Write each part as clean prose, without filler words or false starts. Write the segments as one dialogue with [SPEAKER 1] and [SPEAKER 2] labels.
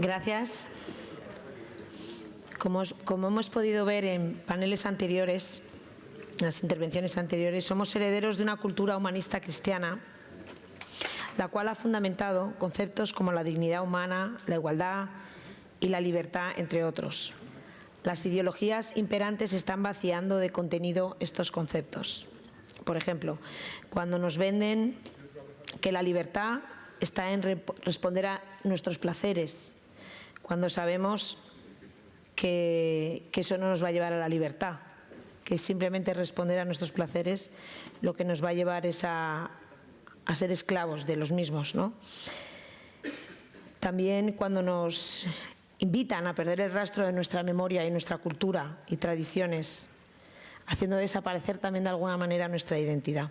[SPEAKER 1] Gracias. Como hemos podido ver en paneles anteriores, en las intervenciones anteriores, somos herederos de una cultura humanista cristiana, la cual ha fundamentado conceptos como la dignidad humana, la igualdad y la libertad, entre otros. Las ideologías imperantes están vaciando de contenido estos conceptos. Por ejemplo, cuando nos venden que la libertad está en responder a nuestros placeres, cuando sabemos que eso no nos va a llevar a la libertad, que simplemente responder a nuestros placeres lo que nos va a llevar es a ser esclavos de los mismos, ¿no? También cuando nos invitan a perder el rastro de nuestra memoria y nuestra cultura y tradiciones, haciendo desaparecer también de alguna manera nuestra identidad.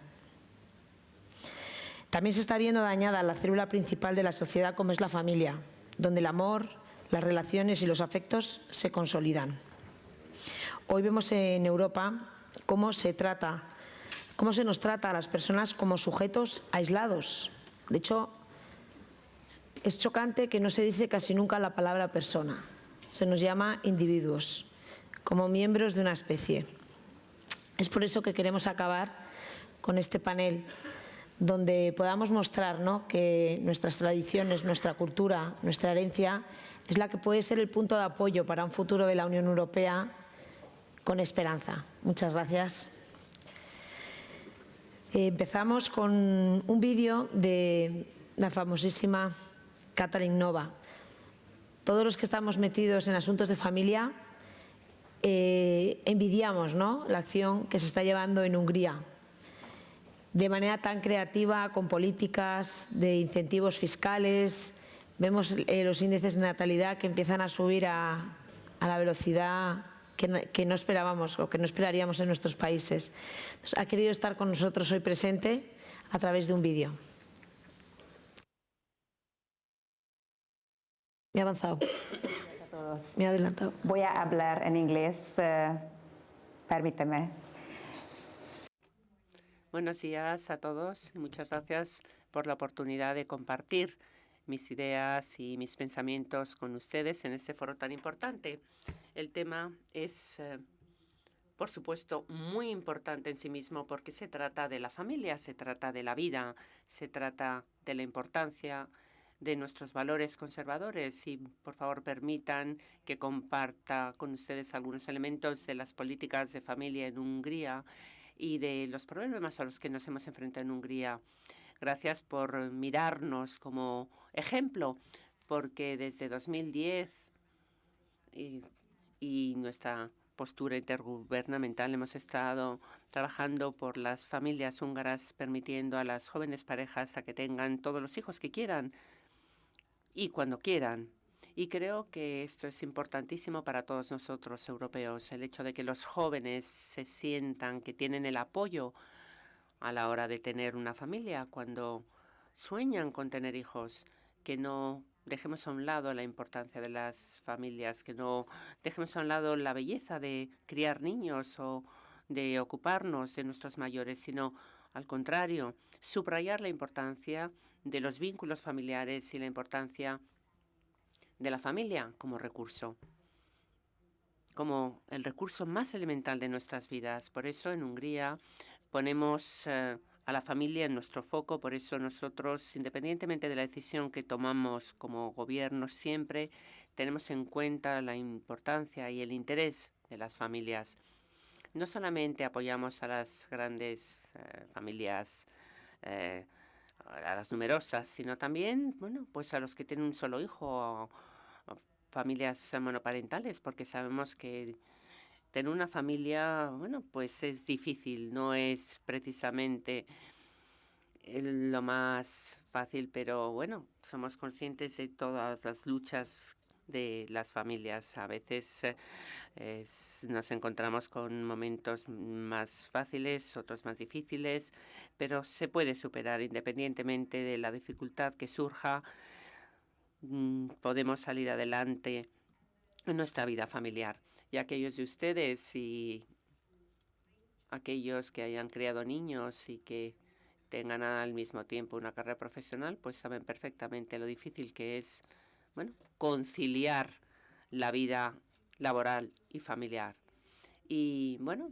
[SPEAKER 1] También se está viendo dañada la célula principal de la sociedad, como es la familia, donde el amor, las relaciones y los afectos se consolidan. Hoy vemos en Europa cómo se nos trata a las personas como sujetos aislados. De hecho, es chocante que no se dice casi nunca la palabra persona. Se nos llama individuos, como miembros de una especie. Es por eso que queremos acabar con este panel, donde podamos mostrar, ¿no?, que nuestras tradiciones, nuestra cultura, nuestra herencia es la que puede ser el punto de apoyo para un futuro de la Unión Europea con esperanza. Muchas gracias. Empezamos con un vídeo de la famosísima Katalin Nova. Todos los que estamos metidos en asuntos de familia envidiamos, ¿no?, la acción que se está llevando en Hungría, de manera tan creativa, con políticas de incentivos fiscales. Vemos los índices de natalidad que empiezan a subir a la velocidad que no esperábamos o que no esperaríamos en nuestros países. Entonces, ha querido estar con nosotros hoy presente a través de un vídeo. Me he avanzado.
[SPEAKER 2] Gracias a todos.
[SPEAKER 1] Me he adelantado.
[SPEAKER 2] Voy a hablar en inglés, permíteme.
[SPEAKER 3] Buenos días a todos y muchas gracias por la oportunidad de compartir mis ideas y mis pensamientos con ustedes en este foro tan importante. El tema es, por supuesto, muy importante en sí mismo porque se trata de la familia, se trata de la vida, se trata de la importancia de nuestros valores conservadores y, por favor, permitan que comparta con ustedes algunos elementos de las políticas de familia en Hungría y de los problemas a los que nos hemos enfrentado en Hungría. Gracias por mirarnos como ejemplo, porque desde 2010 y nuestra postura intergubernamental hemos estado trabajando por las familias húngaras, permitiendo a las jóvenes parejas a que tengan todos los hijos que quieran y cuando quieran. Y creo que esto es importantísimo para todos nosotros europeos, el hecho de que los jóvenes se sientan que tienen el apoyo a la hora de tener una familia, cuando sueñan con tener hijos, que no dejemos a un lado la importancia de las familias, que no dejemos a un lado la belleza de criar niños o de ocuparnos de nuestros mayores, sino al contrario, subrayar la importancia de los vínculos familiares y la importancia de la familia como recurso, como el recurso más elemental de nuestras vidas. Por eso en Hungría ponemos a la familia en nuestro foco. Por eso nosotros, independientemente de la decisión que tomamos como gobierno, siempre tenemos en cuenta la importancia y el interés de las familias. No solamente apoyamos a las grandes familias, a las numerosas, sino también, bueno, pues a los que tienen un solo hijo, o familias monoparentales, porque sabemos que tener una familia, bueno, pues es difícil, no es precisamente lo más fácil, pero bueno, somos conscientes de todas las luchas de las familias. A veces nos encontramos con momentos más fáciles, otros más difíciles, pero se puede superar independientemente de la dificultad que surja. Podemos salir adelante en nuestra vida familiar. Y aquellos de ustedes y aquellos que hayan criado niños y que tengan al mismo tiempo una carrera profesional, pues saben perfectamente lo difícil que es, conciliar la vida laboral y familiar. Y bueno,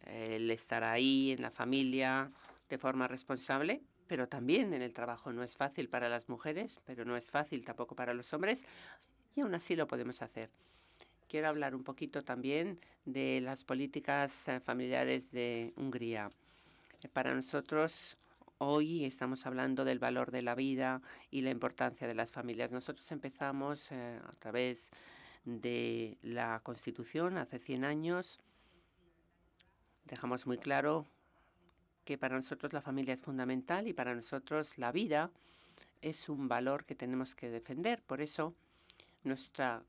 [SPEAKER 3] el estar ahí en la familia de forma responsable, pero también en el trabajo. No es fácil para las mujeres, pero no es fácil tampoco para los hombres, y aún así lo podemos hacer. Quiero hablar un poquito también de las políticas familiares de Hungría. Para nosotros, hoy estamos hablando del valor de la vida y la importancia de las familias. Nosotros empezamos a través de la Constitución hace 100 años. Dejamos muy claro que para nosotros la familia es fundamental y para nosotros la vida es un valor que tenemos que defender. Por eso nuestra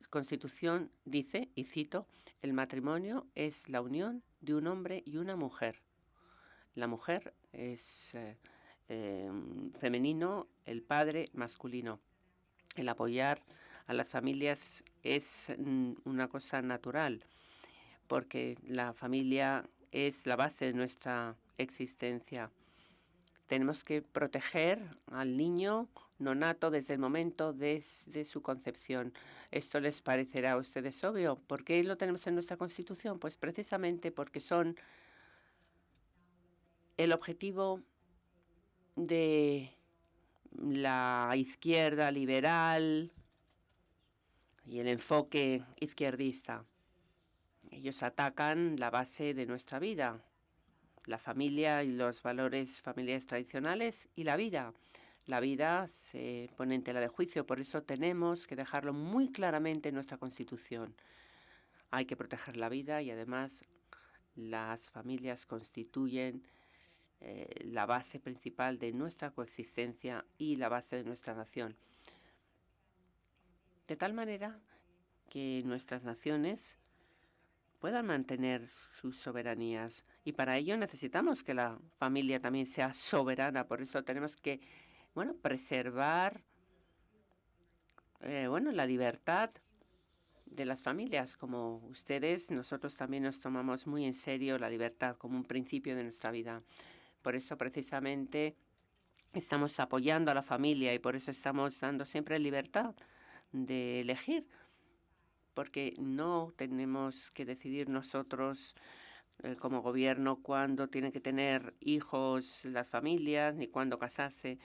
[SPEAKER 3] Constitución dice, y cito, el matrimonio es la unión de un hombre y una mujer. La mujer es femenino, el padre masculino. El apoyar a las familias es una cosa natural, porque la familia es la base de nuestra existencia. Tenemos que proteger al niño nonato desde el momento de su concepción. ¿Esto les parecerá a ustedes obvio? ¿Por qué lo tenemos en nuestra Constitución? Pues precisamente porque son el objetivo de la izquierda liberal y el enfoque izquierdista. Ellos atacan la base de nuestra vida, la familia y los valores familiares tradicionales y la vida. La vida se pone en tela de juicio, por eso tenemos que dejarlo muy claramente en nuestra Constitución. Hay que proteger la vida y además las familias constituyen la base principal de nuestra coexistencia y la base de nuestra nación. De tal manera que nuestras naciones puedan mantener sus soberanías. Y para ello necesitamos que la familia también sea soberana. Por eso tenemos que, preservar, la libertad de las familias. Como ustedes, nosotros también nos tomamos muy en serio la libertad como un principio de nuestra vida. Por eso, precisamente, estamos apoyando a la familia y por eso estamos dando siempre libertad de elegir, porque no tenemos que decidir nosotros como gobierno cuándo tienen que tener hijos las familias ni cuándo casarse.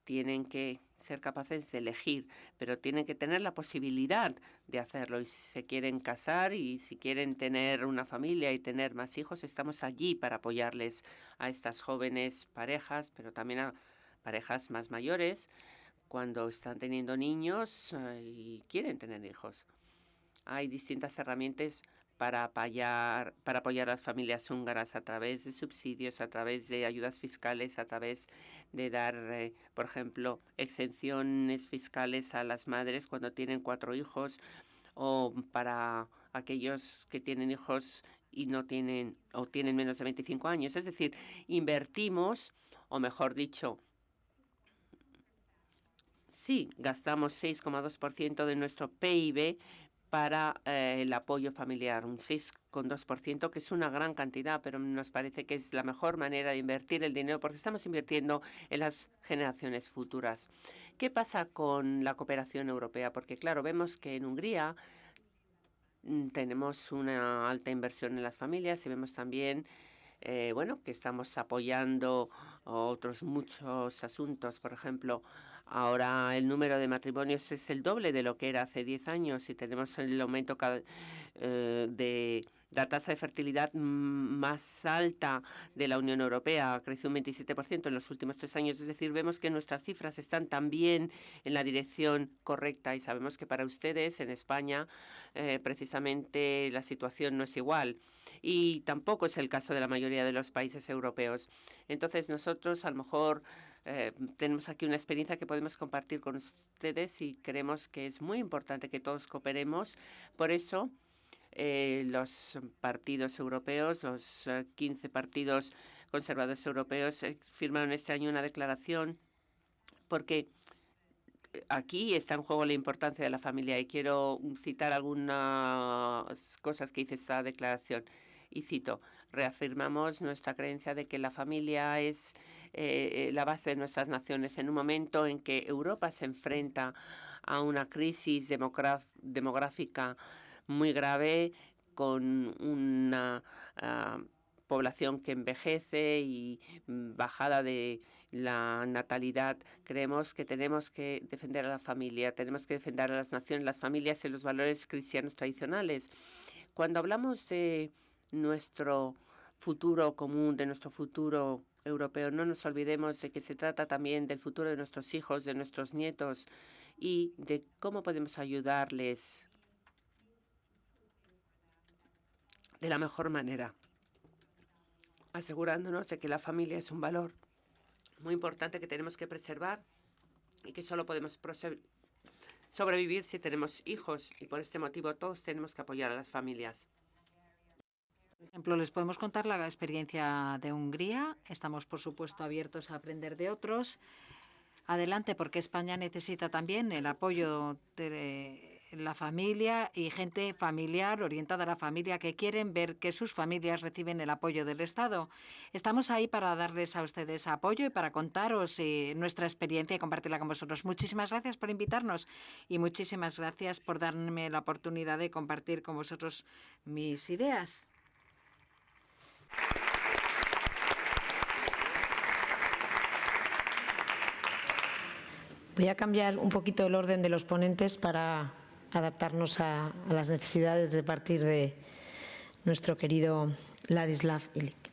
[SPEAKER 3] Tienen que ser capaces de elegir, pero tienen que tener la posibilidad de hacerlo. Y si se quieren casar y si quieren tener una familia y tener más hijos, estamos allí para apoyarles a estas jóvenes parejas, pero también a parejas más mayores cuando están teniendo niños y quieren tener hijos. Hay distintas herramientas para apoyar a las familias húngaras a través de subsidios, a través de ayudas fiscales, a través de dar, por ejemplo, exenciones fiscales a las madres cuando tienen 4 hijos, o para aquellos que tienen hijos y no tienen o tienen menos de 25 años. Es decir, invertimos, o mejor dicho, sí, gastamos 6,2% de nuestro PIB para el apoyo familiar, un 6,2%, que es una gran cantidad, pero nos parece que es la mejor manera de invertir el dinero porque estamos invirtiendo en las generaciones futuras. ¿Qué pasa con la cooperación europea? Porque, claro, vemos que en Hungría tenemos una alta inversión en las familias y vemos también que estamos apoyando otros muchos asuntos. Por ejemplo, ahora el número de matrimonios es el doble de lo que era hace 10 años y tenemos el aumento de la tasa de fertilidad más alta de la Unión Europea. Ha crecido un 27% en los últimos 3 años. Es decir, vemos que nuestras cifras están también en la dirección correcta y sabemos que para ustedes en España precisamente la situación no es igual. Y tampoco es el caso de la mayoría de los países europeos. Entonces nosotros a lo mejor tenemos aquí una experiencia que podemos compartir con ustedes y creemos que es muy importante que todos cooperemos. Por eso los partidos europeos, los 15 partidos conservadores europeos firmaron este año una declaración porque aquí está en juego la importancia de la familia y quiero citar algunas cosas que dice esta declaración. Y cito, reafirmamos nuestra creencia de que la familia es la base de nuestras naciones en un momento en que Europa se enfrenta a una crisis demográfica muy grave, con una población que envejece y bajada de la natalidad. Creemos que tenemos que defender a la familia, tenemos que defender a las naciones, las familias y los valores cristianos tradicionales. Cuando hablamos de nuestro futuro común, de nuestro futuro europeo, no nos olvidemos de que se trata también del futuro de nuestros hijos, de nuestros nietos y de cómo podemos ayudarles de la mejor manera, asegurándonos de que la familia es un valor muy importante que tenemos que preservar y que solo podemos sobrevivir si tenemos hijos, y por este motivo todos tenemos que apoyar a las familias.
[SPEAKER 4] Por ejemplo, les podemos contar la experiencia de Hungría. Estamos, por supuesto, abiertos a aprender de otros. Adelante, porque España necesita también el apoyo de la familia y gente familiar, orientada a la familia, que quieren ver que sus familias reciben el apoyo del Estado. Estamos ahí para darles a ustedes apoyo y para contaros nuestra experiencia y compartirla con vosotros. Muchísimas gracias por invitarnos y muchísimas gracias por darme la oportunidad de compartir con vosotros mis ideas.
[SPEAKER 1] Voy a cambiar un poquito el orden de los ponentes para adaptarnos a las necesidades de partir de nuestro querido Ladislav Illich.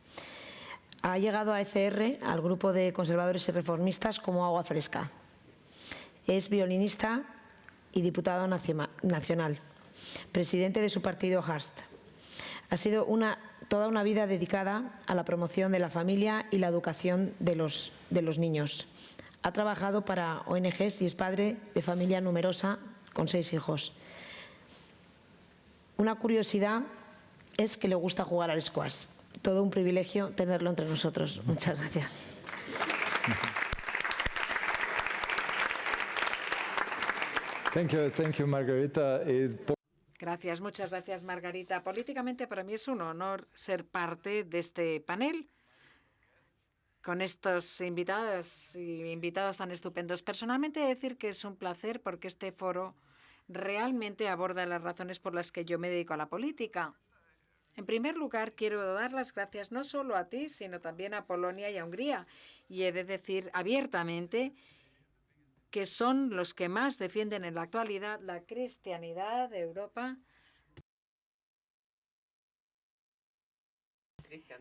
[SPEAKER 1] Ha llegado a ECR, al grupo de conservadores y reformistas, como agua fresca. Es violinista y diputado nacional, presidente de su partido Harst. Ha sido toda una vida dedicada a la promoción de la familia y la educación de los niños. Ha trabajado para ONGs y es padre de familia numerosa con 6 hijos. Una curiosidad es que le gusta jugar al squash. Todo un privilegio tenerlo entre nosotros. Muchas gracias.
[SPEAKER 5] Thank you, Margarita.
[SPEAKER 4] Gracias, muchas gracias, Margarita. Políticamente, para mí es un honor ser parte de este panel con estos invitados tan estupendos. Personalmente, decir que es un placer porque este foro realmente aborda las razones por las que yo me dedico a la política. En primer lugar, quiero dar las gracias no solo a ti, sino también a Polonia y a Hungría. Y he de decir abiertamente que son los que más defienden en la actualidad la cristianidad de Europa.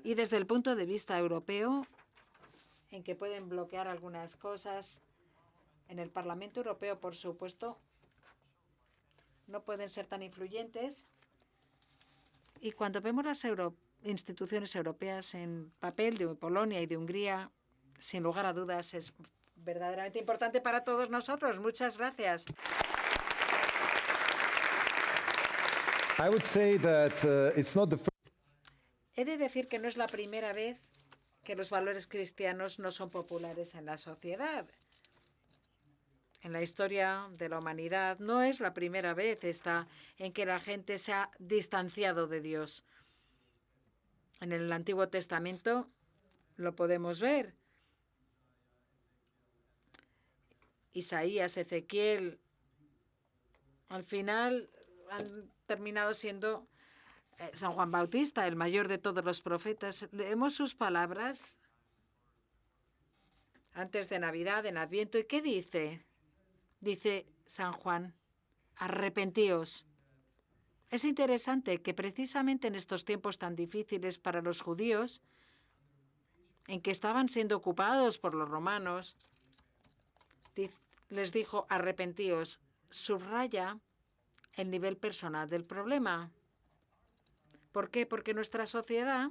[SPEAKER 4] Y desde el punto de vista europeo, en que pueden bloquear algunas cosas en el Parlamento Europeo, por supuesto, no pueden ser tan influyentes. Y cuando vemos las instituciones europeas en papel de Polonia y de Hungría, sin lugar a dudas, es verdaderamente importante para todos nosotros. Muchas gracias.
[SPEAKER 5] I would say that it's not the first.
[SPEAKER 4] He de decir que no es la primera vez que los valores cristianos no son populares en la sociedad. En la historia de la humanidad no es la primera vez en que la gente se ha distanciado de Dios. En el Antiguo Testamento lo podemos ver. Isaías, Ezequiel, al final han terminado siendo San Juan Bautista, el mayor de todos los profetas. Leemos sus palabras antes de Navidad, en Adviento. ¿Y qué dice? Dice San Juan, arrepentíos. Es interesante que precisamente en estos tiempos tan difíciles para los judíos, en que estaban siendo ocupados por los romanos, les dijo, arrepentíos. Subraya el nivel personal del problema. ¿Por qué? Porque nuestra sociedad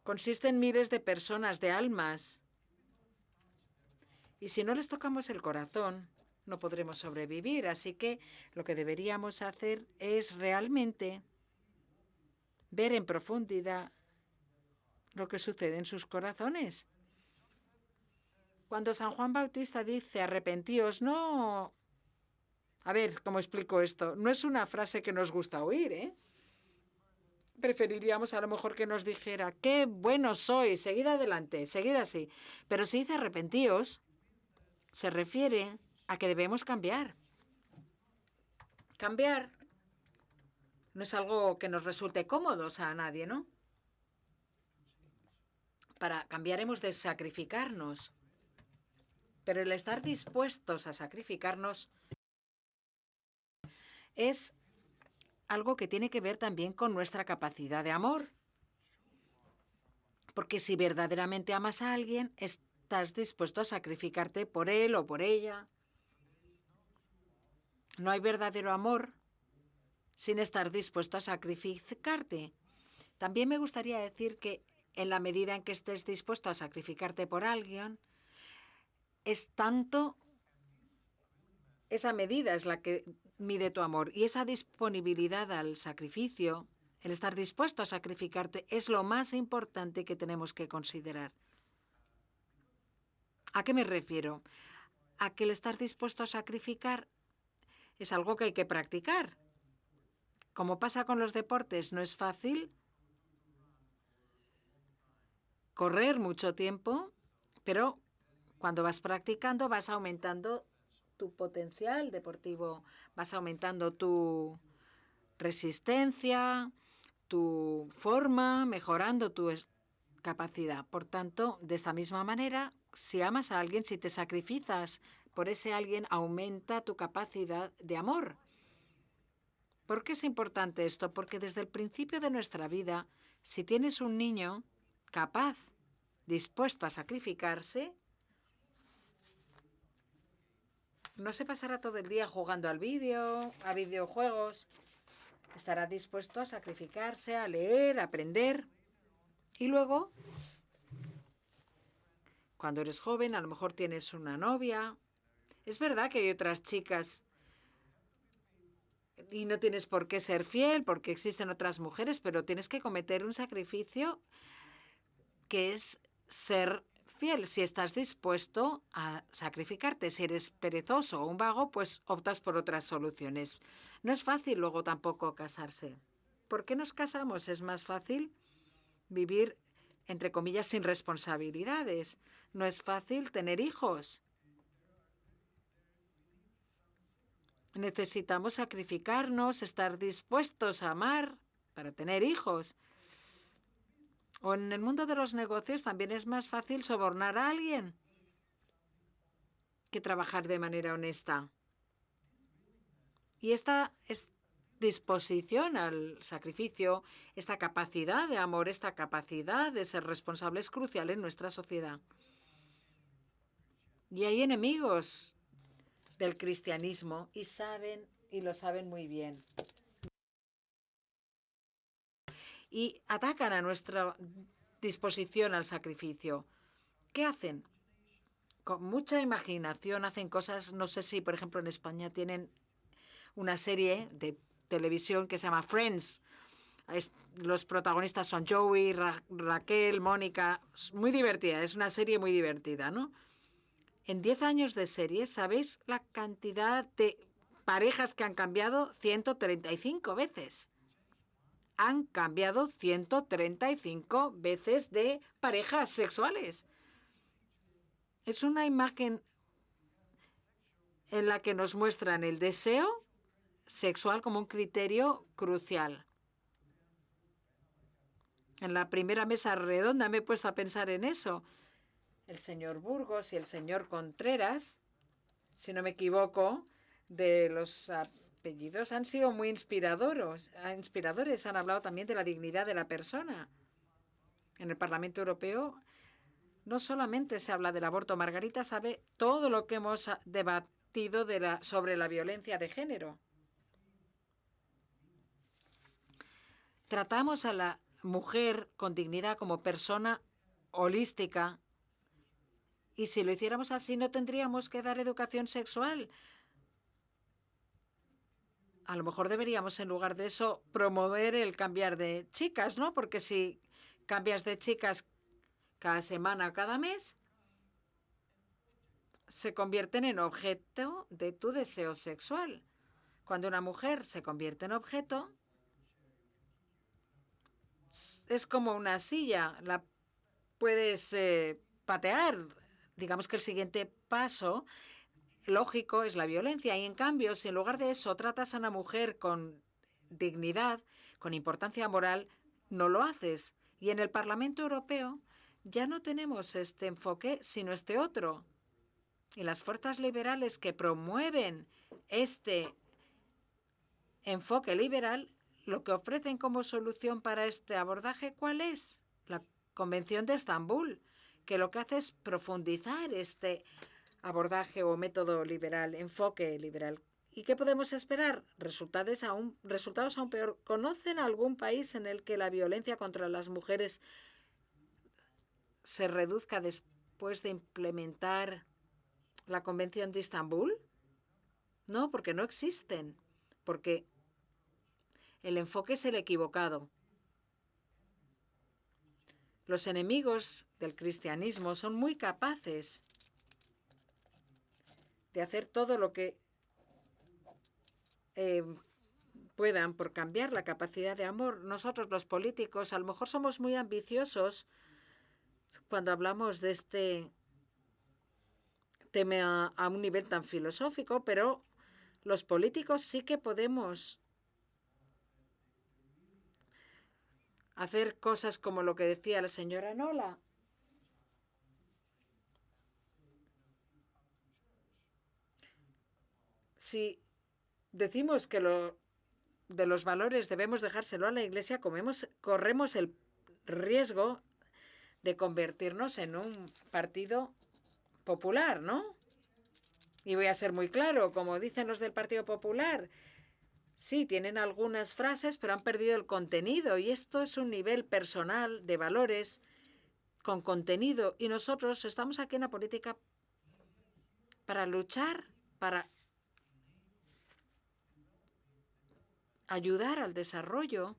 [SPEAKER 4] consiste en miles de personas, de almas. Y si no les tocamos el corazón, no podremos sobrevivir. Así que lo que deberíamos hacer es realmente ver en profundidad lo que sucede en sus corazones. Cuando San Juan Bautista dice arrepentíos, no... A ver, ¿cómo explico esto? No es una frase que nos gusta oír, ¿eh? preferiríamos a lo mejor que nos dijera, qué bueno soy, seguid adelante, seguid así. Pero si dice arrepentíos, se refiere a que debemos cambiar. Cambiar no es algo que nos resulte cómodo a nadie, ¿no? Para cambiar hemos de sacrificarnos. Pero el estar dispuestos a sacrificarnos es algo que tiene que ver también con nuestra capacidad de amor. Porque si verdaderamente amas a alguien, estás dispuesto a sacrificarte por él o por ella. No hay verdadero amor sin estar dispuesto a sacrificarte. También me gustaría decir que en la medida en que estés dispuesto a sacrificarte por alguien, es tanto, esa medida es la que mide tu amor. Y esa disponibilidad al sacrificio, el estar dispuesto a sacrificarte, es lo más importante que tenemos que considerar. ¿A qué me refiero? A que el estar dispuesto a sacrificar es algo que hay que practicar. Como pasa con los deportes, no es fácil correr mucho tiempo, pero cuando vas practicando vas aumentando tu potencial deportivo, vas aumentando tu resistencia, tu forma, mejorando tu capacidad. Por tanto, de esta misma manera, si amas a alguien, si te sacrificas por ese alguien, aumenta tu capacidad de amor. ¿Por qué es importante esto? Porque desde el principio de nuestra vida, si tienes un niño capaz, dispuesto a sacrificarse, no se pasará todo el día jugando a videojuegos. Estará dispuesto a sacrificarse, a leer, a aprender. Y luego, cuando eres joven, a lo mejor tienes una novia. Es verdad que hay otras chicas y no tienes por qué ser fiel porque existen otras mujeres, pero tienes que cometer un sacrificio que es ser fiel. Si estás dispuesto a sacrificarte, si eres perezoso o un vago, pues optas por otras soluciones. No es fácil luego tampoco casarse. ¿Por qué nos casamos? Es más fácil vivir, entre comillas, sin responsabilidades. No es fácil tener hijos. Necesitamos sacrificarnos, estar dispuestos a amar para tener hijos. O en el mundo de los negocios también es más fácil sobornar a alguien que trabajar de manera honesta. Y esta disposición al sacrificio, esta capacidad de amor, esta capacidad de ser responsable es crucial en nuestra sociedad. Y hay enemigos del cristianismo y lo saben muy bien. Y atacan a nuestra disposición al sacrificio. ¿Qué hacen? Con mucha imaginación hacen cosas, no sé si, por ejemplo, en España tienen una serie de televisión que se llama Friends. Los protagonistas son Joey, Raquel, Mónica. Muy divertida, es una serie muy divertida, ¿no? En 10 años de serie, ¿sabéis la cantidad de parejas que han cambiado? 135 veces. Han cambiado 135 veces de parejas sexuales. Es una imagen en la que nos muestran el deseo sexual como un criterio crucial. En la primera mesa redonda me he puesto a pensar en eso. El señor Burgos y el señor Contreras, si no me equivoco, de los apellidos han sido muy inspiradores. Han hablado también de la dignidad de la persona. En el Parlamento Europeo no solamente se habla del aborto. Margarita sabe todo lo que hemos debatido sobre la violencia de género. Tratamos a la mujer con dignidad como persona holística. Y si lo hiciéramos así, no tendríamos que dar educación sexual. A lo mejor deberíamos, en lugar de eso, promover el cambiar de chicas, ¿no? Porque si cambias de chicas cada semana o cada mes, se convierten en objeto de tu deseo sexual. Cuando una mujer se convierte en objeto, es como una silla, la puedes patear. Digamos que el siguiente paso lógico es la violencia y en cambio, si en lugar de eso tratas a una mujer con dignidad, con importancia moral, no lo haces. Y en el Parlamento Europeo ya no tenemos este enfoque, sino este otro. Y las fuerzas liberales que promueven este enfoque liberal, lo que ofrecen como solución para este abordaje, ¿cuál es? La Convención de Estambul, que lo que hace es profundizar este abordaje o método liberal, enfoque liberal. ¿Y qué podemos esperar? Resultados aún peor. ¿Conocen algún país en el que la violencia contra las mujeres se reduzca después de implementar la Convención de Estambul? No, porque no existen, porque el enfoque es el equivocado. Los enemigos del cristianismo son muy capaces de hacer todo lo que puedan por cambiar la capacidad de amor. Nosotros, los políticos, a lo mejor somos muy ambiciosos cuando hablamos de este tema a un nivel tan filosófico, pero los políticos sí que podemos hacer cosas como lo que decía la señora Nola. Si decimos que de los valores debemos dejárselo a la Iglesia, corremos el riesgo de convertirnos en un partido popular, ¿no? Y voy a ser muy claro, como dicen los del Partido Popular, sí, tienen algunas frases, pero han perdido el contenido. Y esto es un nivel personal de valores con contenido. Y nosotros estamos aquí en la política para luchar, para ayudar al desarrollo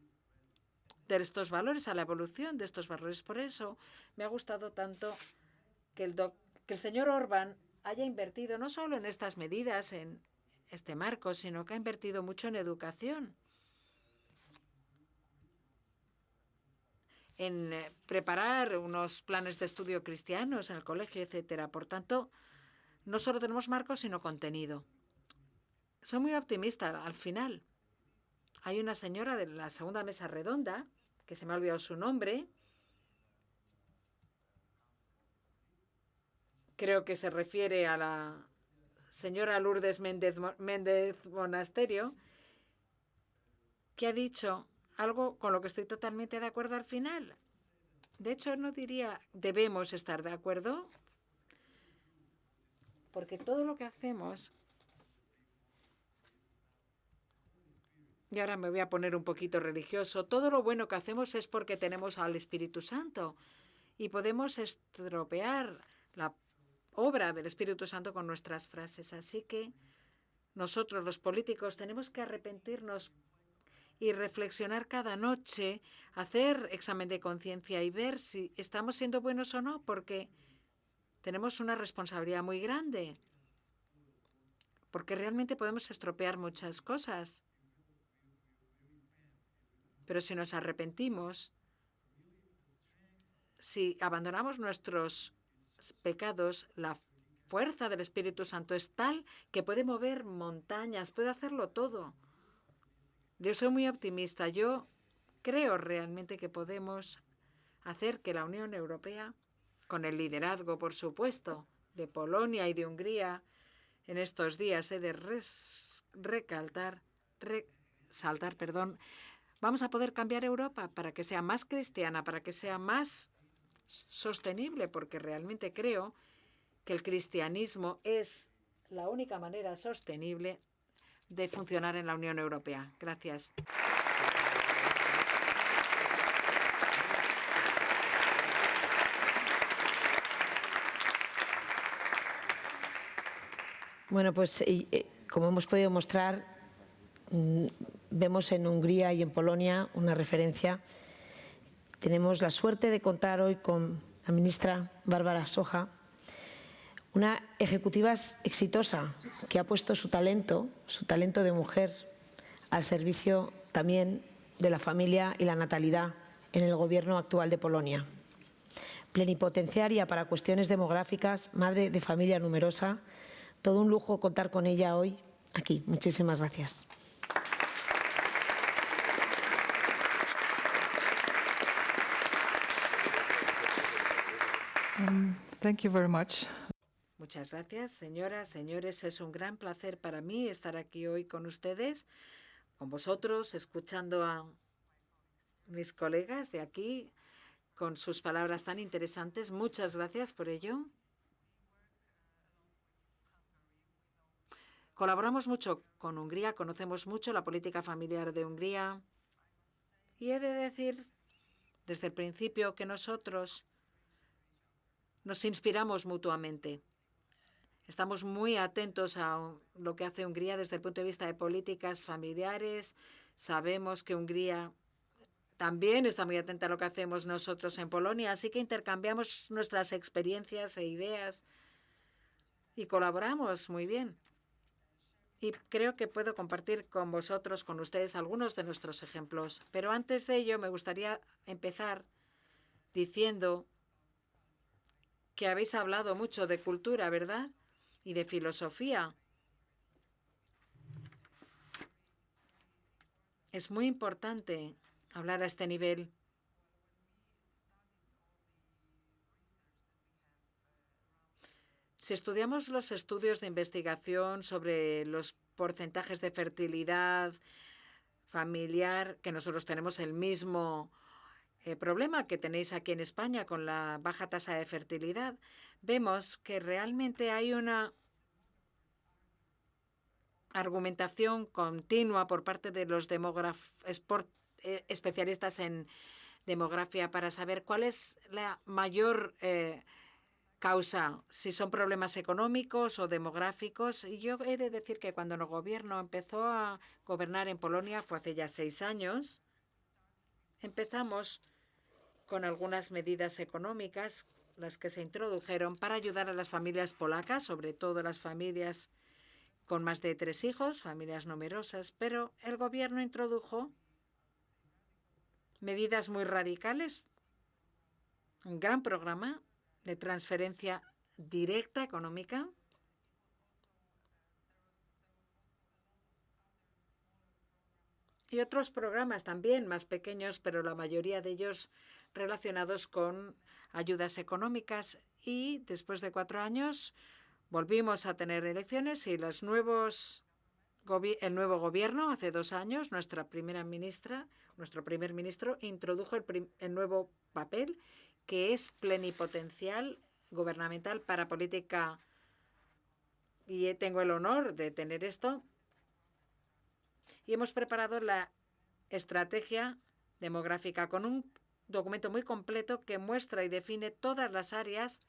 [SPEAKER 4] de estos valores, a la evolución de estos valores. Por eso me ha gustado tanto que el señor Orbán haya invertido no solo en estas medidas, en este marco, sino que ha invertido mucho en educación, en preparar unos planes de estudio cristianos en el colegio, etcétera. Por tanto, no solo tenemos marcos, sino contenido. Soy muy optimista al final. Hay una señora de la segunda mesa redonda, que se me ha olvidado su nombre. Creo que se refiere a la señora Lourdes Méndez Monasterio, que ha dicho algo con lo que estoy totalmente de acuerdo al final. De hecho, no diría debemos estar de acuerdo, porque todo lo que hacemos, y ahora me voy a poner un poquito religioso, todo lo bueno que hacemos es porque tenemos al Espíritu Santo y podemos estropear la obra del Espíritu Santo con nuestras frases. Así que nosotros, los políticos, tenemos que arrepentirnos y reflexionar cada noche, hacer examen de conciencia y ver si estamos siendo buenos o no, porque tenemos una responsabilidad muy grande, porque realmente podemos estropear muchas cosas. Pero si nos arrepentimos, si abandonamos nuestros pecados, la fuerza del Espíritu Santo es tal que puede mover montañas, puede hacerlo todo. Yo soy muy optimista. Yo creo realmente que podemos hacer que la Unión Europea, con el liderazgo, por supuesto, de Polonia y de Hungría, en estos días he de resaltar, vamos a poder cambiar Europa para que sea más cristiana, para que sea más sostenible, porque realmente creo que el cristianismo es la única manera sostenible de funcionar en la Unión Europea. Gracias.
[SPEAKER 1] Bueno, pues como hemos podido mostrar, vemos en Hungría y en Polonia una referencia. Tenemos la suerte de contar hoy con la ministra Barbara Socha, una ejecutiva exitosa que ha puesto su talento de mujer, al servicio también de la familia y la natalidad en el gobierno actual de Polonia. Plenipotenciaria para cuestiones demográficas, madre de familia numerosa. Todo un lujo contar con ella hoy aquí. Muchísimas gracias.
[SPEAKER 6] Thank you very much.
[SPEAKER 4] Muchas gracias, señoras, señores. Es un gran placer para mí estar aquí hoy con ustedes, con vosotros, escuchando a mis colegas de aquí con sus palabras tan interesantes. Muchas gracias por ello. Colaboramos mucho con Hungría, conocemos mucho la política familiar de Hungría y he de decir desde el principio que nosotros nos inspiramos mutuamente. Estamos muy atentos a lo que hace Hungría desde el punto de vista de políticas familiares. Sabemos que Hungría también está muy atenta a lo que hacemos nosotros en Polonia, así que intercambiamos nuestras experiencias e ideas y colaboramos muy bien. Y creo que puedo compartir con vosotros, con ustedes, algunos de nuestros ejemplos. Pero antes de ello, me gustaría empezar diciendo que habéis hablado mucho de cultura, ¿verdad? Y de filosofía. Es muy importante hablar a este nivel. Si estudiamos los estudios de investigación sobre los porcentajes de fertilidad familiar, que nosotros tenemos el mismo problema que tenéis aquí en España con la baja tasa de fertilidad, vemos que realmente hay una argumentación continua por parte de los especialistas en demografía para saber cuál es la mayor causa, si son problemas económicos o demográficos. Y yo he de decir que cuando el gobierno empezó a gobernar en Polonia, fue hace ya 6 años, empezamos con algunas medidas económicas, las que se introdujeron para ayudar a las familias polacas, sobre todo las familias con más de 3 hijos, familias numerosas, pero el gobierno introdujo medidas muy radicales, un gran programa de transferencia directa económica y otros programas también más pequeños, pero la mayoría de ellos relacionados con ayudas económicas. Y después de 4 años volvimos a tener elecciones y el nuevo gobierno, hace 2 años, nuestro primer ministro introdujo el nuevo papel, que es plenipotencial gubernamental para política, y tengo el honor de tener esto. Y hemos preparado la estrategia demográfica con un documento muy completo que muestra y define todas las áreas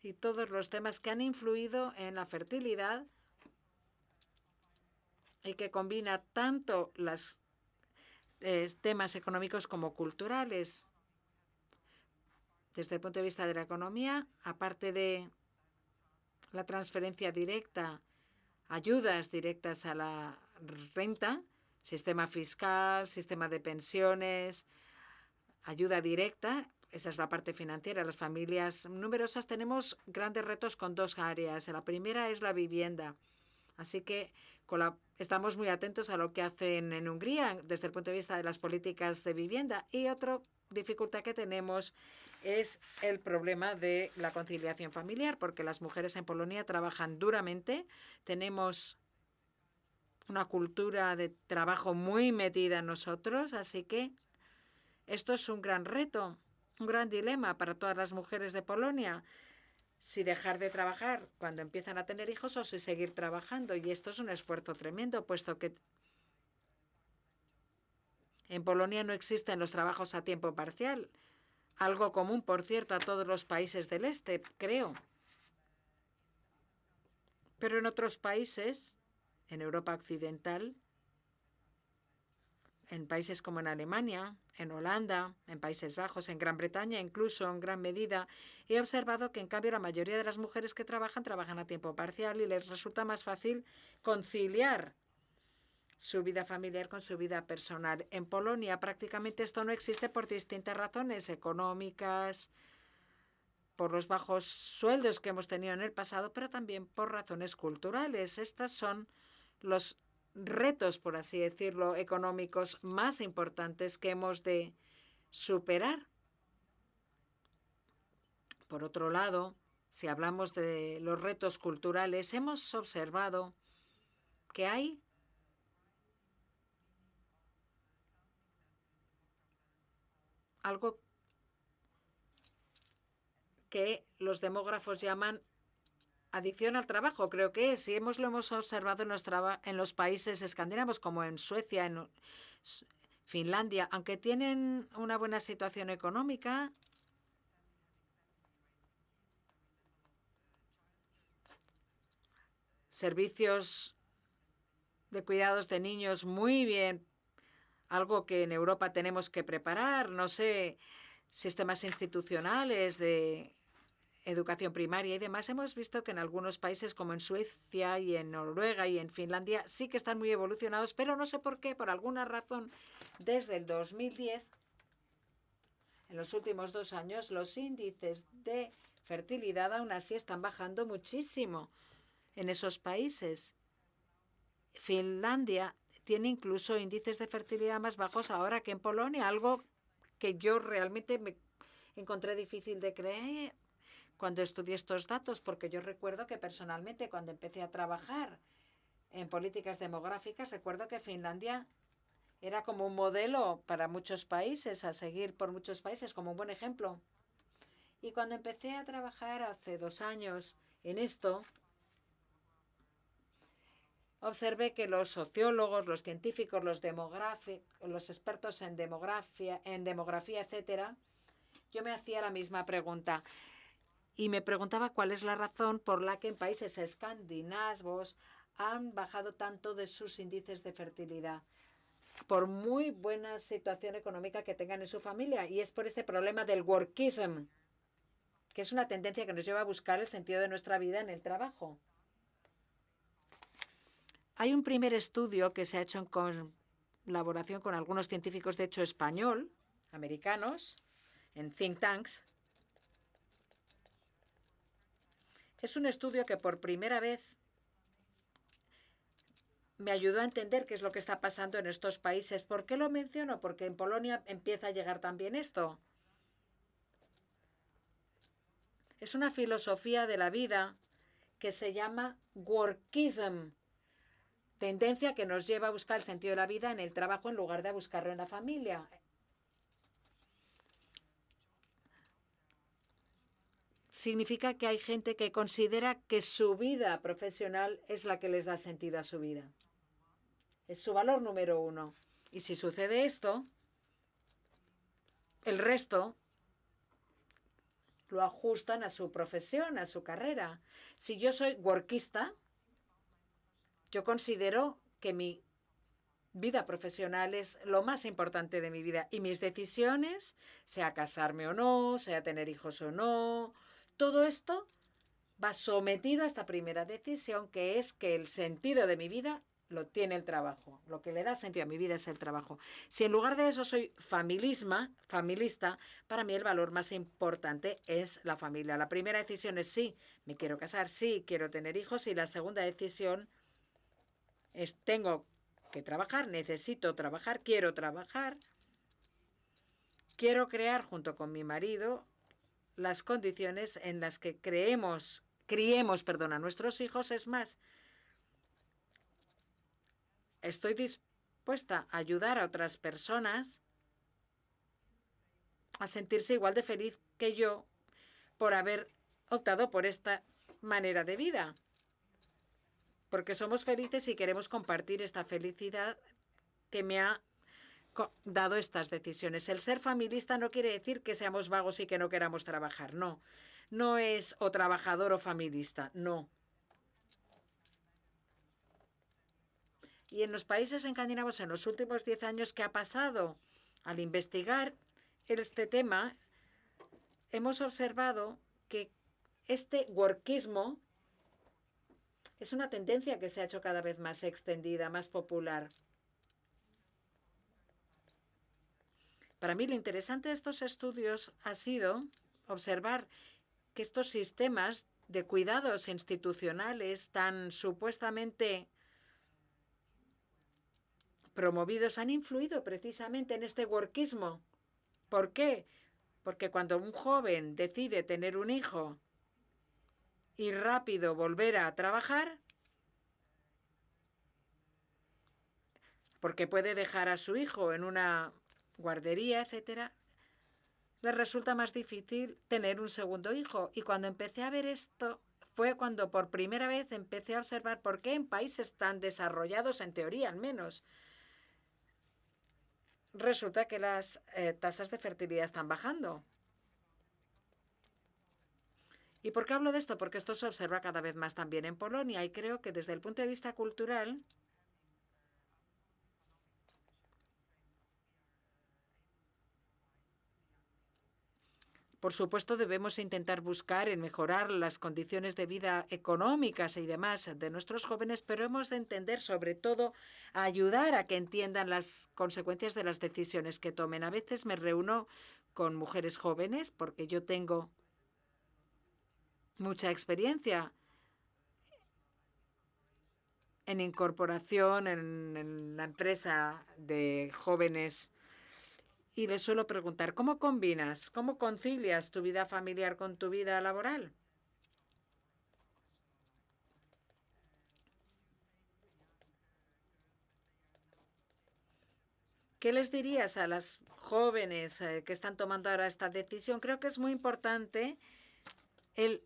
[SPEAKER 4] y todos los temas que han influido en la fertilidad y que combina tanto los temas económicos como culturales. Desde el punto de vista de la economía, aparte de la transferencia directa, ayudas directas a la renta, sistema fiscal, sistema de pensiones, ayuda directa, esa es la parte financiera. Las familias numerosas tenemos grandes retos con 2 áreas. La primera es la vivienda. Así que estamos muy atentos a lo que hacen en Hungría desde el punto de vista de las políticas de vivienda. Y otra dificultad que tenemos es el problema de la conciliación familiar, porque las mujeres en Polonia trabajan duramente. Tenemos una cultura de trabajo muy metida en nosotros, así que esto es un gran reto, un gran dilema para todas las mujeres de Polonia. Si dejar de trabajar cuando empiezan a tener hijos o si seguir trabajando. Y esto es un esfuerzo tremendo, puesto que en Polonia no existen los trabajos a tiempo parcial. Algo común, por cierto, a todos los países del este, creo. Pero en otros países, en Europa occidental, en países como en Alemania, en Holanda, en Países Bajos, en Gran Bretaña, incluso en gran medida, he observado que en cambio la mayoría de las mujeres que trabajan a tiempo parcial y les resulta más fácil conciliar su vida familiar con su vida personal. En Polonia prácticamente esto no existe por distintas razones económicas, por los bajos sueldos que hemos tenido en el pasado, pero también por razones culturales. Estos son los retos, por así decirlo, económicos más importantes que hemos de superar. Por otro lado, si hablamos de los retos culturales, hemos observado que hay algo que los demógrafos llaman adicción al trabajo, creo que es, y lo hemos observado en los países escandinavos, como en Suecia, en Finlandia, aunque tienen una buena situación económica, servicios de cuidados de niños muy bien, algo que en Europa tenemos que preparar, no sé, sistemas institucionales de educación primaria y demás. Hemos visto que en algunos países como en Suecia y en Noruega y en Finlandia sí que están muy evolucionados, pero no sé por qué, por alguna razón, desde el 2010, en los últimos 2 años, los índices de fertilidad aún así están bajando muchísimo en esos países. Finlandia tiene incluso índices de fertilidad más bajos ahora que en Polonia, algo que yo realmente me encontré difícil de creer cuando estudié estos datos, porque yo recuerdo que personalmente cuando empecé a trabajar en políticas demográficas, recuerdo que Finlandia era como un modelo para muchos países, a seguir por muchos países, como un buen ejemplo. Y cuando empecé a trabajar hace 2 años en esto, observé que los sociólogos, los científicos, los expertos en demografía, etcétera, yo me hacía la misma pregunta y me preguntaba cuál es la razón por la que en países escandinavos han bajado tanto de sus índices de fertilidad, por muy buena situación económica que tengan en su familia. Y es por este problema del workism, que es una tendencia que nos lleva a buscar el sentido de nuestra vida en el trabajo. Hay un primer estudio que se ha hecho en colaboración con algunos científicos, de hecho español, americanos, en think tanks. Es un estudio que por primera vez me ayudó a entender qué es lo que está pasando en estos países. ¿Por qué lo menciono? Porque en Polonia empieza a llegar también esto. Es una filosofía de la vida que se llama workism, tendencia que nos lleva a buscar el sentido de la vida en el trabajo en lugar de buscarlo en la familia. Significa que hay gente que considera que su vida profesional es la que les da sentido a su vida. Es su valor número 1. Y si sucede esto, el resto lo ajustan a su profesión, a su carrera. Si yo soy workista, yo considero que mi vida profesional es lo más importante de mi vida y mis decisiones, sea casarme o no, sea tener hijos o no, todo esto va sometido a esta primera decisión, que es que el sentido de mi vida lo tiene el trabajo. Lo que le da sentido a mi vida es el trabajo. Si en lugar de eso soy familista, para mí el valor más importante es la familia. La primera decisión es sí, me quiero casar, sí, quiero tener hijos, y la segunda decisión es tengo que trabajar, necesito trabajar, quiero crear junto con mi marido las condiciones en las que criemos a nuestros hijos. Es más, estoy dispuesta a ayudar a otras personas a sentirse igual de feliz que yo por haber optado por esta manera de vida. Porque somos felices y queremos compartir esta felicidad que me ha dado estas decisiones. El ser familista no quiere decir que seamos vagos y que no queramos trabajar. No, no es o trabajador o familista, no. Y en los países escandinavos, en los últimos 10 años, ¿qué ha pasado? Al investigar este tema, hemos observado que este workismo es una tendencia que se ha hecho cada vez más extendida, más popular. Para mí lo interesante de estos estudios ha sido observar que estos sistemas de cuidados institucionales tan supuestamente promovidos han influido precisamente en este workismo. ¿Por qué? Porque cuando un joven decide tener un hijo y rápido volver a trabajar, porque puede dejar a su hijo en una guardería, etcétera, le resulta más difícil tener un segundo hijo. Y cuando empecé a ver esto, fue cuando por primera vez empecé a observar por qué en países tan desarrollados, en teoría al menos, resulta que las tasas de fertilidad están bajando. ¿Y por qué hablo de esto? Porque esto se observa cada vez más también en Polonia y creo que desde el punto de vista cultural por supuesto, debemos intentar buscar en mejorar las condiciones de vida económicas y demás de nuestros jóvenes, pero hemos de entender, sobre todo, ayudar a que entiendan las consecuencias de las decisiones que tomen. A veces me reúno con mujeres jóvenes porque yo tengo mucha experiencia en incorporación en la empresa de jóvenes. Y les suelo preguntar, ¿cómo combinas, cómo concilias tu vida familiar con tu vida laboral? ¿Qué les dirías a las jóvenes que están tomando ahora esta decisión? Creo que es muy importante el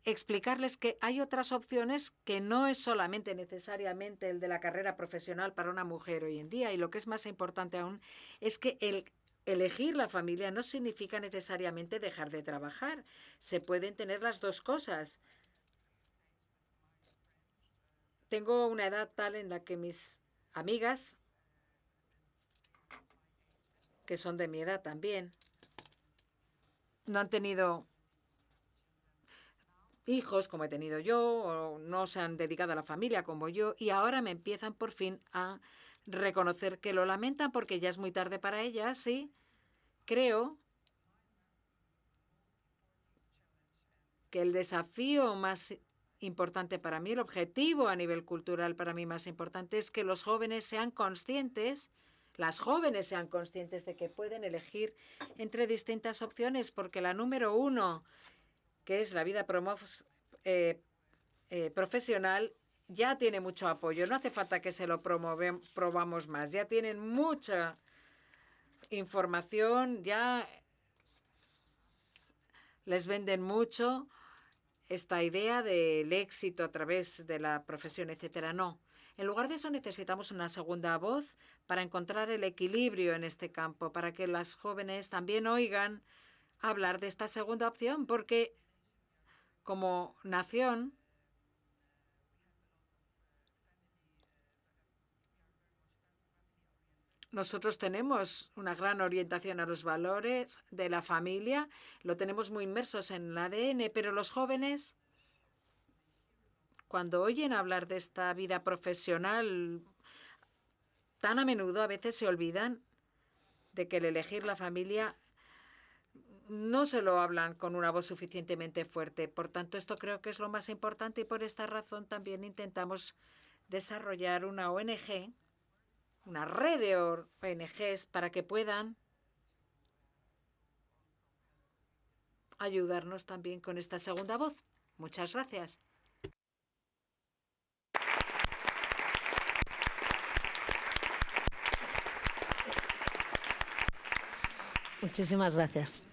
[SPEAKER 4] explicarles que hay otras opciones, que no es solamente necesariamente el de la carrera profesional para una mujer hoy en día. Y lo que es más importante aún es que el elegir la familia no significa necesariamente dejar de trabajar. Se pueden tener las dos cosas. Tengo una edad tal en la que mis amigas, que son de mi edad también, no han tenido hijos como he tenido yo, o no se han dedicado a la familia como yo, y ahora me empiezan por fin a reconocer que lo lamentan porque ya es muy tarde para ellas. Y creo que el desafío más importante para mí, el objetivo a nivel cultural para mí más importante, es que los jóvenes sean conscientes, las jóvenes sean conscientes de que pueden elegir entre distintas opciones, porque la número uno, que es la vida profesional, ya tiene mucho apoyo. No hace falta que se lo probamos más. Ya tienen mucha información, ya les venden mucho esta idea del éxito a través de la profesión, etcétera. No. En lugar de eso necesitamos una segunda voz para encontrar el equilibrio en este campo, para que las jóvenes también oigan hablar de esta segunda opción, porque como nación nosotros tenemos una gran orientación a los valores de la familia, lo tenemos muy inmersos en el ADN, pero los jóvenes, cuando oyen hablar de esta vida profesional, tan a menudo a veces se olvidan de que el elegir la familia no se lo hablan con una voz suficientemente fuerte. Por tanto, esto creo que es lo más importante y por esta razón también intentamos desarrollar una ONG, una red de ONGs para que puedan ayudarnos también con esta segunda voz. Muchas gracias.
[SPEAKER 1] Muchísimas gracias.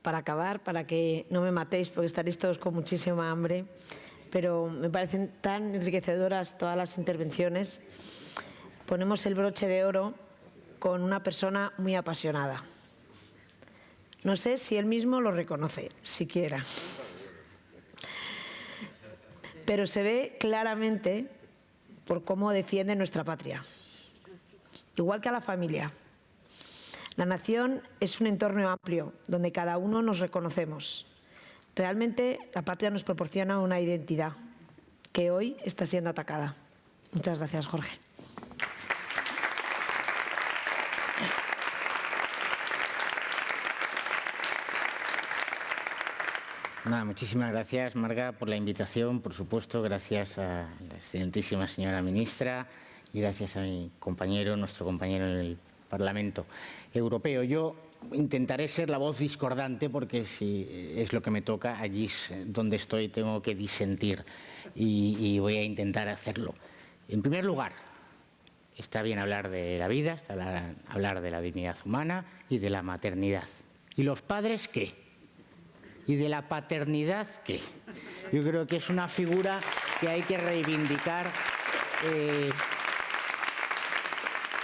[SPEAKER 1] Para acabar, para que no me matéis porque estaréis todos con muchísima hambre, pero me parecen tan enriquecedoras todas las intervenciones. Ponemos el broche de oro con una persona muy apasionada. No sé si él mismo lo reconoce, siquiera. Pero se ve claramente por cómo defiende nuestra patria. Igual que a la familia. La nación es un entorno amplio donde cada uno nos reconocemos. Realmente la patria nos proporciona una identidad que hoy está siendo atacada. Muchas gracias, Jorge.
[SPEAKER 7] Nada, muchísimas gracias, Marga, por la invitación. Por supuesto, gracias a la excelentísima señora ministra y gracias a mi compañero, nuestro compañero en el Parlamento Europeo. Yo intentaré ser la voz discordante porque si es lo que me toca, allí donde estoy tengo que disentir y voy a intentar hacerlo. En primer lugar, está bien hablar de la vida, está bien hablar de la dignidad humana y de la maternidad. ¿Y los padres qué? ¿Y de la paternidad qué? Yo creo que es una figura que hay que reivindicar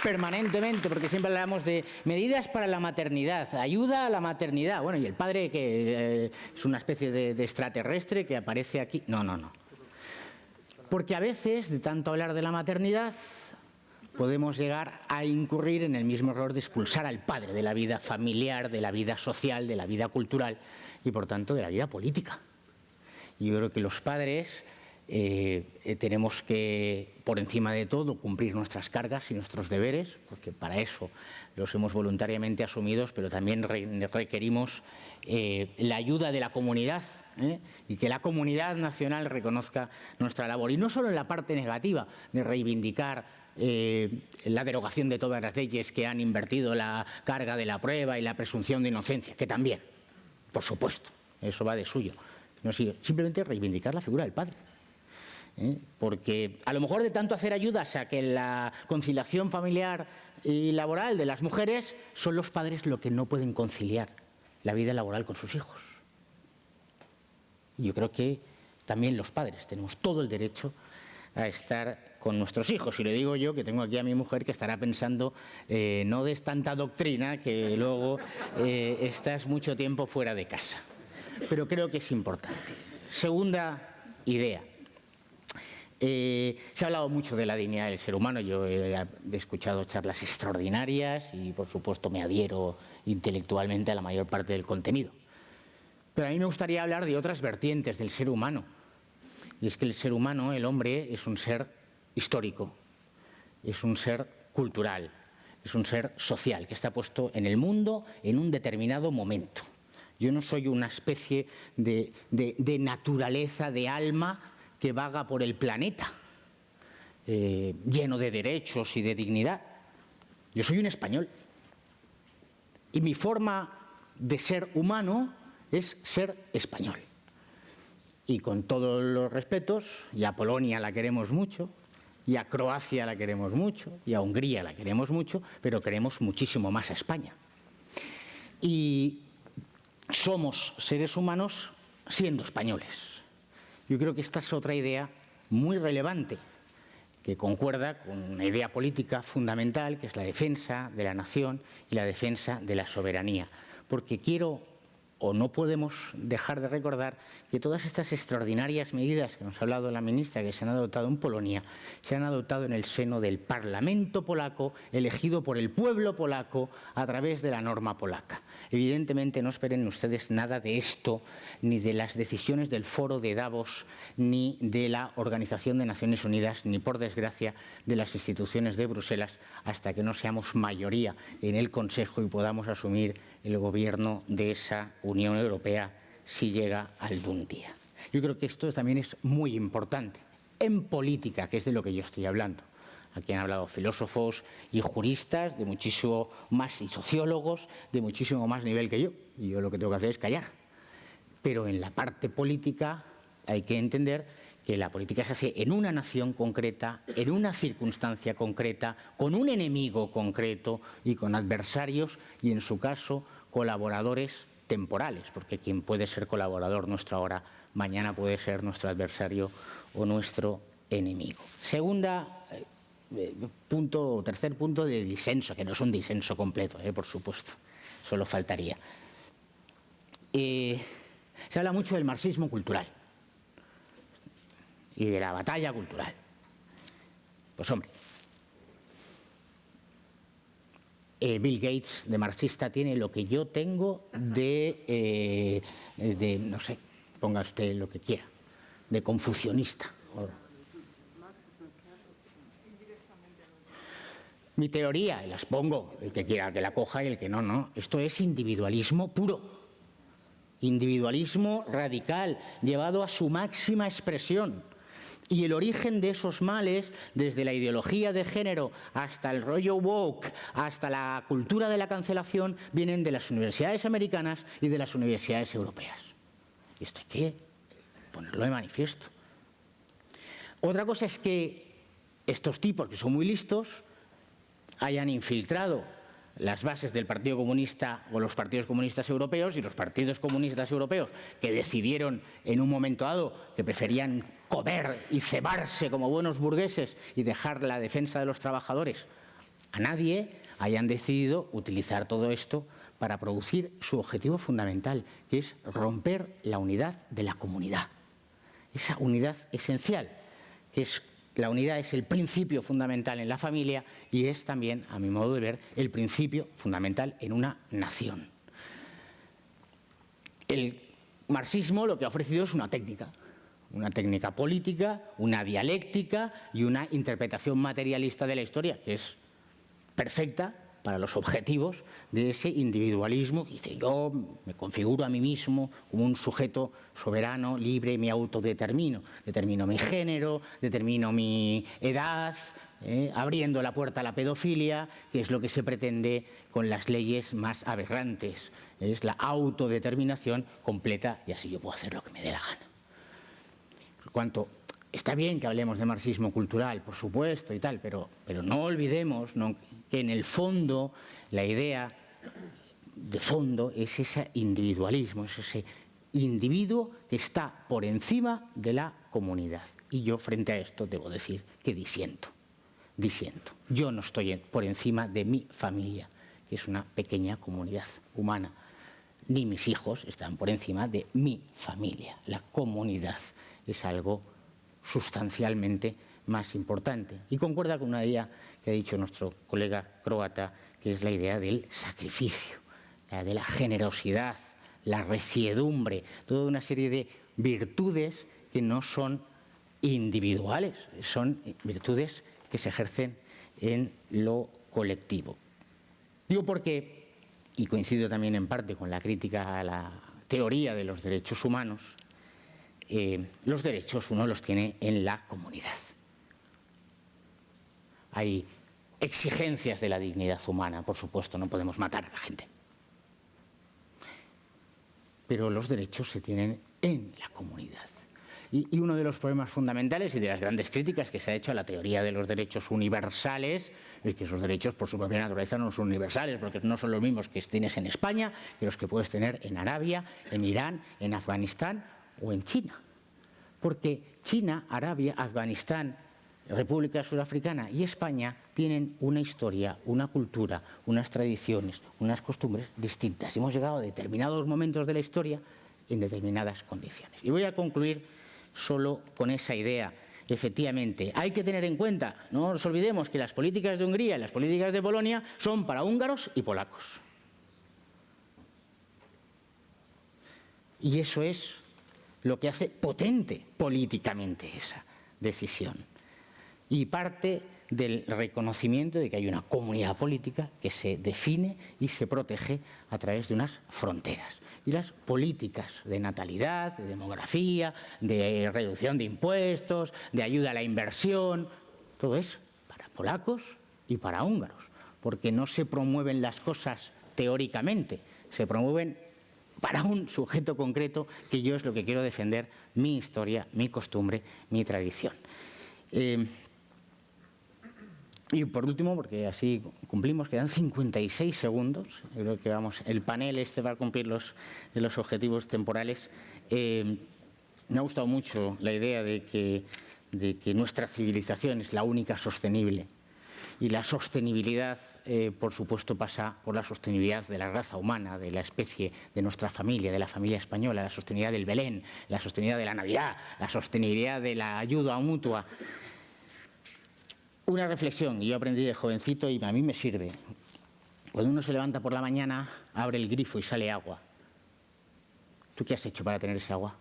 [SPEAKER 7] permanentemente, porque siempre hablamos de medidas para la maternidad, ayuda a la maternidad. Bueno, y el padre que es una especie de extraterrestre que aparece aquí. No, no, no. Porque a veces, de tanto hablar de la maternidad, podemos llegar a incurrir en el mismo error de expulsar al padre de la vida familiar, de la vida social, de la vida cultural y, por tanto, de la vida política. Yo creo que los padres tenemos que, por encima de todo, cumplir nuestras cargas y nuestros deberes, porque para eso los hemos voluntariamente asumidos, pero también requerimos la ayuda de la comunidad y que la comunidad nacional reconozca nuestra labor. Y no solo en la parte negativa de reivindicar la derogación de todas las leyes que han invertido la carga de la prueba y la presunción de inocencia, que también, por supuesto, eso va de suyo. No, simplemente reivindicar la figura del padre. Porque a lo mejor de tanto hacer ayudas a que la conciliación familiar y laboral de las mujeres son los padres los que no pueden conciliar la vida laboral con sus hijos. Yo creo que también los padres tenemos todo el derecho a estar con nuestros hijos. Y le digo yo, que tengo aquí a mi mujer, que estará pensando, no des tanta doctrina, que luego estás mucho tiempo fuera de casa. Pero creo que es importante. Segunda idea. Se ha hablado mucho de la dignidad del ser humano. Yo he escuchado charlas extraordinarias y, por supuesto, me adhiero intelectualmente a la mayor parte del contenido. Pero a mí me gustaría hablar de otras vertientes del ser humano. Y es que el ser humano, el hombre, es un ser histórico, es un ser cultural, es un ser social, que está puesto en el mundo en un determinado momento. Yo no soy una especie de naturaleza, de alma, que vaga por el planeta, lleno de derechos y de dignidad. Yo soy un español. Y mi forma de ser humano es ser español. Y con todos los respetos, y a Polonia la queremos mucho, y a Croacia la queremos mucho, y a Hungría la queremos mucho, pero queremos muchísimo más a España. Y somos seres humanos siendo españoles. Yo creo que esta es otra idea muy relevante, que concuerda con una idea política fundamental, que es la defensa de la nación y la defensa de la soberanía. Porque no podemos dejar de recordar que todas estas extraordinarias medidas que nos ha hablado la ministra, que se han adoptado en Polonia, se han adoptado en el seno del Parlamento polaco, elegido por el pueblo polaco a través de la norma polaca. Evidentemente no esperen ustedes nada de esto, ni de las decisiones del Foro de Davos, ni de la Organización de Naciones Unidas, ni, por desgracia, de las instituciones de Bruselas, hasta que no seamos mayoría en el Consejo y podamos asumir el gobierno de esa Unión Europea si llega algún día. Yo creo que esto también es muy importante en política, que es de lo que yo estoy hablando. Aquí han hablado filósofos y juristas de muchísimo más, y sociólogos de muchísimo más nivel que yo. Y yo lo que tengo que hacer es callar. Pero en la parte política hay que entender que la política se hace en una nación concreta, en una circunstancia concreta, con un enemigo concreto y con adversarios y, en su caso, colaboradores temporales, porque quien puede ser colaborador nuestro ahora, mañana puede ser nuestro adversario o nuestro enemigo. Tercer punto de disenso, que no es un disenso completo, por supuesto, solo faltaría. Se habla mucho del marxismo cultural y de la batalla cultural. Pues hombre, Bill Gates de marxista tiene lo que yo tengo de no sé, ponga usted lo que quiera, de confucionista. Mi teoría, y las pongo, el que quiera que la coja y el que no, no. Esto es individualismo puro. individualismo radical, llevado a su máxima expresión. Y el origen de esos males, desde la ideología de género hasta el rollo woke, hasta la cultura de la cancelación, vienen de las universidades americanas y de las universidades europeas. Y esto hay que ponerlo de manifiesto. Otra cosa es que estos tipos, que son muy listos, hayan infiltrado las bases del Partido Comunista o los partidos comunistas europeos, y los partidos comunistas europeos que decidieron en un momento dado que preferían comer y cebarse como buenos burgueses y dejar la defensa de los trabajadores a nadie, hayan decidido utilizar todo esto para producir su objetivo fundamental, que es romper la unidad de la comunidad. Esa unidad esencial, que es la unidad es el principio fundamental en la familia y es también, a mi modo de ver, el principio fundamental en una nación. El marxismo lo que ha ofrecido es una técnica política, una dialéctica y una interpretación materialista de la historia, que es perfecta para los objetivos de ese individualismo que dice: yo me configuro a mí mismo como un sujeto soberano, libre, me autodetermino, determino mi género, determino mi edad, abriendo la puerta a la pedofilia, que es lo que se pretende con las leyes más aberrantes. Es la autodeterminación completa y así yo puedo hacer lo que me dé la gana. Por cuanto está bien que hablemos de marxismo cultural, por supuesto, y tal, pero no olvidemos que en el fondo, la idea de fondo es ese individualismo, es ese individuo que está por encima de la comunidad. Y yo frente a esto debo decir que disiento. Yo no estoy por encima de mi familia, que es una pequeña comunidad humana. Ni mis hijos están por encima de mi familia. La comunidad es algo sustancialmente más importante. Y concuerda con una idea que ha dicho nuestro colega croata, que es la idea del sacrificio, la de la generosidad, la reciedumbre, toda una serie de virtudes que no son individuales, son virtudes que se ejercen en lo colectivo. Digo porque, y coincido también en parte con la crítica a la teoría de los derechos humanos, los derechos uno los tiene en la comunidad. Hay exigencias de la dignidad humana, por supuesto, no podemos matar a la gente. Pero los derechos se tienen en la comunidad. Y uno de los problemas fundamentales y de las grandes críticas que se ha hecho a la teoría de los derechos universales es que esos derechos por su propia naturaleza no son universales, porque no son los mismos que tienes en España que los que puedes tener en Arabia, en Irán, en Afganistán o en China. Porque China, Arabia, Afganistán, República Surafricana y España tienen una historia, una cultura, unas tradiciones, unas costumbres distintas. Hemos llegado a determinados momentos de la historia en determinadas condiciones. Y voy a concluir solo con esa idea. Efectivamente, hay que tener en cuenta, no nos olvidemos que las políticas de Hungría y las políticas de Polonia son para húngaros y polacos. Y eso es lo que hace potente políticamente esa decisión. Y parte del reconocimiento de que hay una comunidad política que se define y se protege a través de unas fronteras. Y las políticas de natalidad, de demografía, de reducción de impuestos, de ayuda a la inversión, todo es para polacos y para húngaros, porque no se promueven las cosas teóricamente, se promueven para un sujeto concreto, que yo es lo que quiero defender, mi historia, mi costumbre, mi tradición. Y por último, porque así cumplimos, quedan 56 segundos, creo que el panel este va a cumplir los objetivos temporales. Me ha gustado mucho la idea de que nuestra civilización es la única sostenible. Y la sostenibilidad, por supuesto, pasa por la sostenibilidad de la raza humana, de la especie, de nuestra familia, de la familia española, la sostenibilidad del Belén, la sostenibilidad de la Navidad, la sostenibilidad de la ayuda mutua. Una reflexión, y yo aprendí de jovencito y a mí me sirve. Cuando uno se levanta por la mañana, abre el grifo y sale agua. ¿Tú qué has hecho para tener ese agua?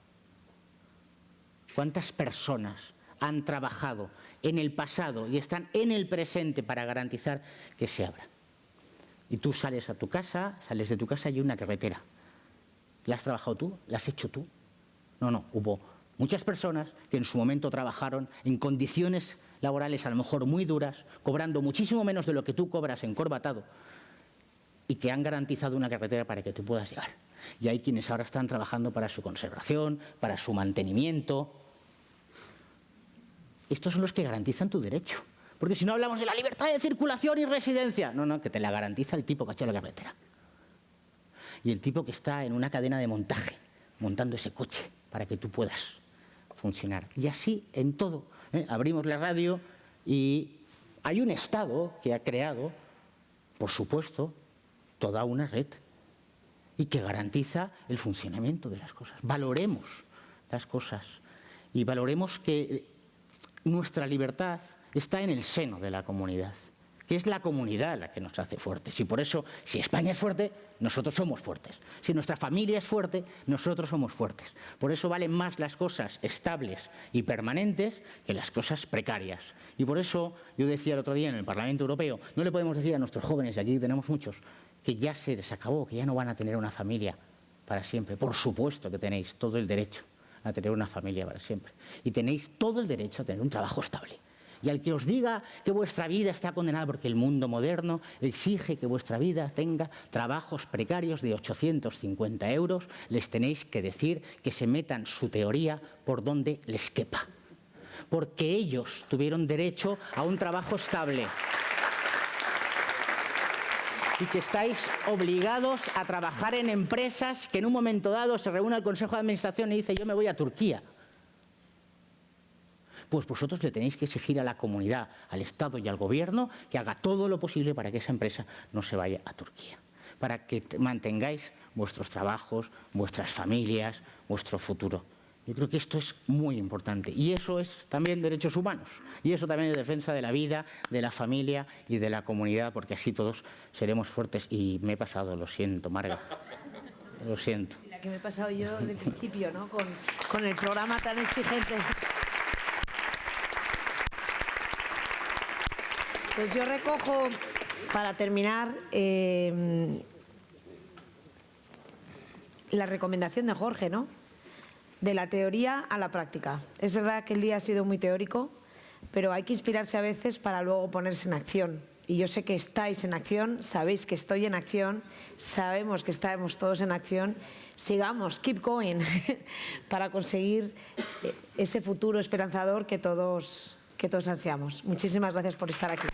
[SPEAKER 7] ¿Cuántas personas han trabajado en el pasado y están en el presente para garantizar que se abra? Y tú sales de tu casa y hay una carretera. ¿La has trabajado tú? ¿La has hecho tú? No, hubo muchas personas que en su momento trabajaron en condiciones laborales a lo mejor muy duras, cobrando muchísimo menos de lo que tú cobras encorbatado, y que han garantizado una carretera para que tú puedas llegar. Y hay quienes ahora están trabajando para su conservación, para su mantenimiento. Estos son los que garantizan tu derecho. Porque si no hablamos de la libertad de circulación y residencia. No, que te la garantiza el tipo que ha hecho la carretera. Y el tipo que está en una cadena de montaje, montando ese coche para que tú puedas funcionar. Y así en todo. Abrimos la radio y hay un Estado que ha creado, por supuesto, toda una red y que garantiza el funcionamiento de las cosas. Valoremos las cosas y valoremos que nuestra libertad está en el seno de la comunidad, que es la comunidad la que nos hace fuertes. Y por eso, si España es fuerte, nosotros somos fuertes. Si nuestra familia es fuerte, nosotros somos fuertes. Por eso valen más las cosas estables y permanentes que las cosas precarias. Y por eso, yo decía el otro día en el Parlamento Europeo, no le podemos decir a nuestros jóvenes, y aquí tenemos muchos, que ya se les acabó, que ya no van a tener una familia para siempre. Por supuesto que tenéis todo el derecho a tener una familia para siempre. Y tenéis todo el derecho a tener un trabajo estable. Y al que os diga que vuestra vida está condenada porque el mundo moderno exige que vuestra vida tenga trabajos precarios de 850 euros, les tenéis que decir que se metan su teoría por donde les quepa. Porque ellos tuvieron derecho a un trabajo estable. Y que estáis obligados a trabajar en empresas que en un momento dado se reúne el Consejo de Administración y dice yo me voy a Turquía. Pues vosotros le tenéis que exigir a la comunidad, al Estado y al Gobierno que haga todo lo posible para que esa empresa no se vaya a Turquía. Para que mantengáis vuestros trabajos, vuestras familias, vuestro futuro. Yo creo que esto es muy importante. Y eso es también derechos humanos. Y eso también es defensa de la vida, de la familia y de la comunidad, porque así todos seremos fuertes. Y me he pasado, lo siento, Marga. Lo siento.
[SPEAKER 1] La que me he pasado yo del principio, ¿no? Con el programa tan exigente. Pues yo recojo, para terminar, la recomendación de Jorge, ¿no? De la teoría a la práctica. Es verdad que el día ha sido muy teórico, pero hay que inspirarse a veces para luego ponerse en acción. Y yo sé que estáis en acción, sabéis que estoy en acción, sabemos que estamos todos en acción. Sigamos, keep going, para conseguir ese futuro esperanzador que todos ansiamos. Muchísimas gracias por estar aquí.